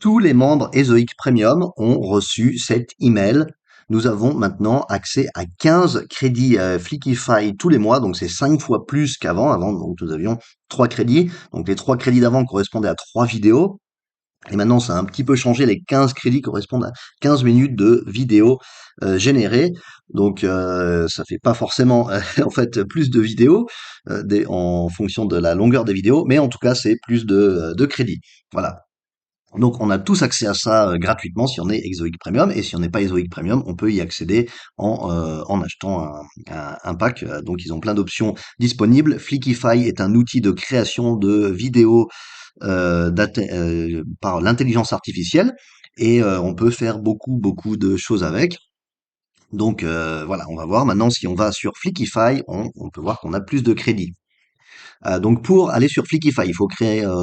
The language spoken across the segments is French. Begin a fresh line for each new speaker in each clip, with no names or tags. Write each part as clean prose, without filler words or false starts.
Tous les membres Ezoic Premium ont reçu cet email. Nous avons maintenant accès à 15 crédits Flickify tous les mois, donc c'est 5 fois plus qu'avant. Avant, donc, nous avions 3 crédits. Donc les 3 crédits d'avant correspondaient à 3 vidéos. Et maintenant, ça a un petit peu changé. Les 15 crédits correspondent à 15 minutes de vidéos générées. Donc, ça fait pas forcément, en fait, plus de vidéos en fonction de la longueur des vidéos, mais en tout cas, c'est plus de crédits. Voilà. Donc, on a tous accès à ça gratuitement si on est Exoic Premium. Et si on n'est pas Exoic Premium, on peut y accéder en achetant un pack. Donc, ils ont plein d'options disponibles. Flickify est un outil de création de vidéos par l'intelligence artificielle. Et on peut faire beaucoup de choses avec. Donc, voilà, on va voir. Maintenant, si on va sur Flickify, on peut voir qu'on a plus de crédits. Donc pour aller sur Flickify,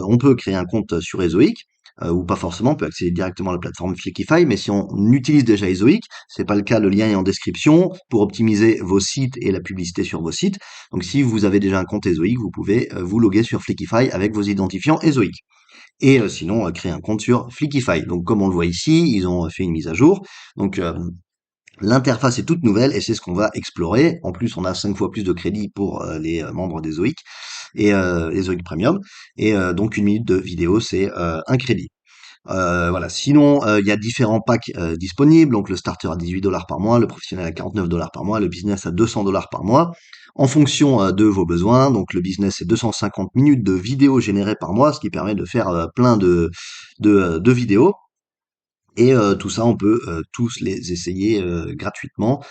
on peut créer un compte sur Ezoic, ou pas forcément, on peut accéder directement à la plateforme Flickify, mais si on utilise déjà Ezoic, c'est pas le cas, le lien est en description pour optimiser vos sites et la publicité sur vos sites. Donc si vous avez déjà un compte Ezoic, vous pouvez vous loguer sur Flickify avec vos identifiants Ezoic. Et sinon, créer un compte sur Flickify. Donc comme on le voit ici, ils ont fait une mise à jour. Donc l'interface est toute nouvelle et c'est ce qu'on va explorer. En plus, on a 5 fois plus de crédits pour les membres des Zoic et les Zoic Premium. Et donc 1 minute de vidéo, c'est un crédit. Voilà. Sinon, il y a différents packs disponibles. Donc le starter à 18 $ par mois, le professionnel à 49 $ par mois, le business à 200 $ par mois, en fonction de vos besoins. Donc le business, c'est 250 minutes de vidéos générées par mois, ce qui permet de faire plein de vidéos. Et tout ça, on peut tous les essayer gratuitement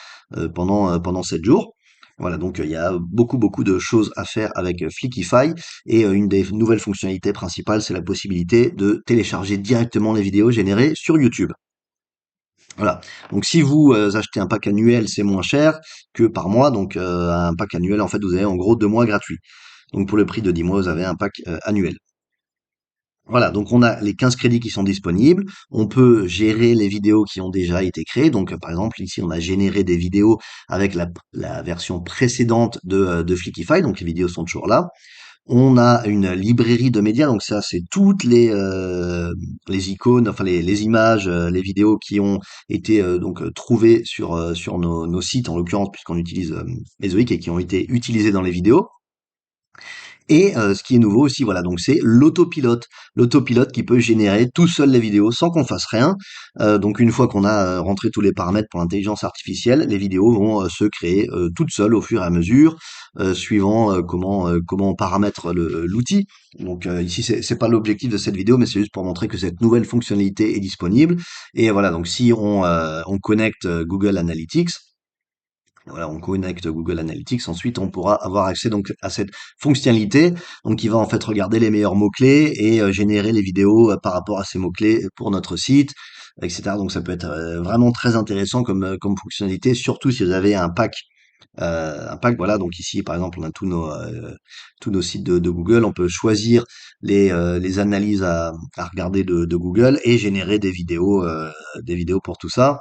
pendant 7 jours. Voilà, donc il y a beaucoup de choses à faire avec Flickify. Et une des nouvelles fonctionnalités principales, c'est la possibilité de télécharger directement les vidéos générées sur YouTube. Voilà. Donc si vous achetez un pack annuel, c'est moins cher que par mois. Donc un pack annuel, en fait, vous avez en gros 2 mois gratuits. Donc pour le prix de 10 mois, vous avez un pack annuel. Voilà, donc on a les 15 crédits qui sont disponibles. On peut gérer les vidéos qui ont déjà été créées. Donc, par exemple, ici, on a généré des vidéos avec la version précédente de Flickify. Donc, les vidéos sont toujours là. On a une librairie de médias. Donc, ça, c'est toutes les icônes, enfin, les images, les vidéos qui ont été trouvées sur nos sites, en l'occurrence, puisqu'on utilise Ezoic et qui ont été utilisées dans les vidéos. Et ce qui est nouveau aussi, voilà, donc c'est l'autopilote. L'autopilote qui peut générer tout seul les vidéos sans qu'on fasse rien. Donc une fois qu'on a rentré tous les paramètres pour l'intelligence artificielle, les vidéos vont se créer toutes seules au fur et à mesure, suivant comment on paramètre l'outil. Donc ici, c'est pas l'objectif de cette vidéo, mais c'est juste pour montrer que cette nouvelle fonctionnalité est disponible. Et voilà, donc si on connecte Google Analytics, voilà, on connecte Google Analytics. Ensuite, on pourra avoir accès donc à cette fonctionnalité, donc qui va en fait regarder les meilleurs mots-clés et générer les vidéos par rapport à ces mots-clés pour notre site, etc. Donc ça peut être vraiment très intéressant comme fonctionnalité, surtout si vous avez un pack. Voilà, donc ici par exemple, on a tous nos sites de Google. On peut choisir les analyses à regarder de Google et générer des vidéos pour tout ça.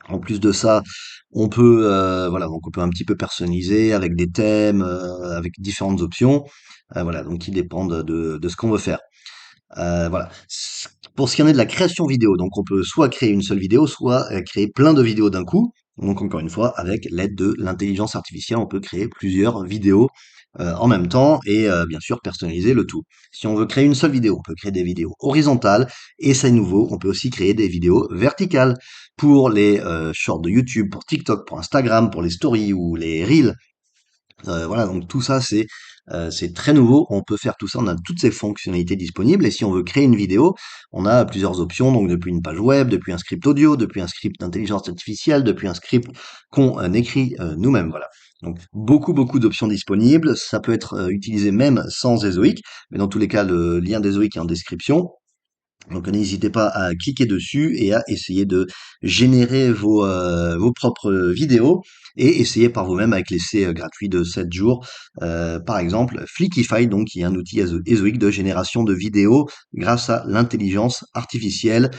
En plus de ça, voilà, donc on peut un petit peu personnaliser avec des thèmes, avec différentes options, voilà, donc qui dépendent de ce qu'on veut faire. Voilà. Pour ce qui en est de la création vidéo, donc on peut soit créer une seule vidéo, soit créer plein de vidéos d'un coup. Donc encore une fois, avec l'aide de l'intelligence artificielle, on peut créer plusieurs vidéos en même temps et bien sûr personnaliser le tout. Si on veut créer une seule vidéo, on peut créer des vidéos horizontales et c'est nouveau, on peut aussi créer des vidéos verticales pour les shorts de YouTube, pour TikTok, pour Instagram, pour les stories ou les reels. Voilà, donc tout ça, c'est très nouveau. On peut faire tout ça, on a toutes ces fonctionnalités disponibles. Et si on veut créer une vidéo, on a plusieurs options. Donc depuis une page web, depuis un script audio, depuis un script d'intelligence artificielle, depuis un script qu'on écrit nous-mêmes. Voilà. Donc beaucoup d'options disponibles. Ça peut être utilisé même sans Ezoic. Mais dans tous les cas, le lien d'Ezoic est en description. Donc n'hésitez pas à cliquer dessus et à essayer de générer vos propres vidéos et essayer par vous-même avec l'essai gratuit de 7 jours. Par exemple, Flickify, donc qui est un outil Ezoic de génération de vidéos grâce à l'intelligence artificielle.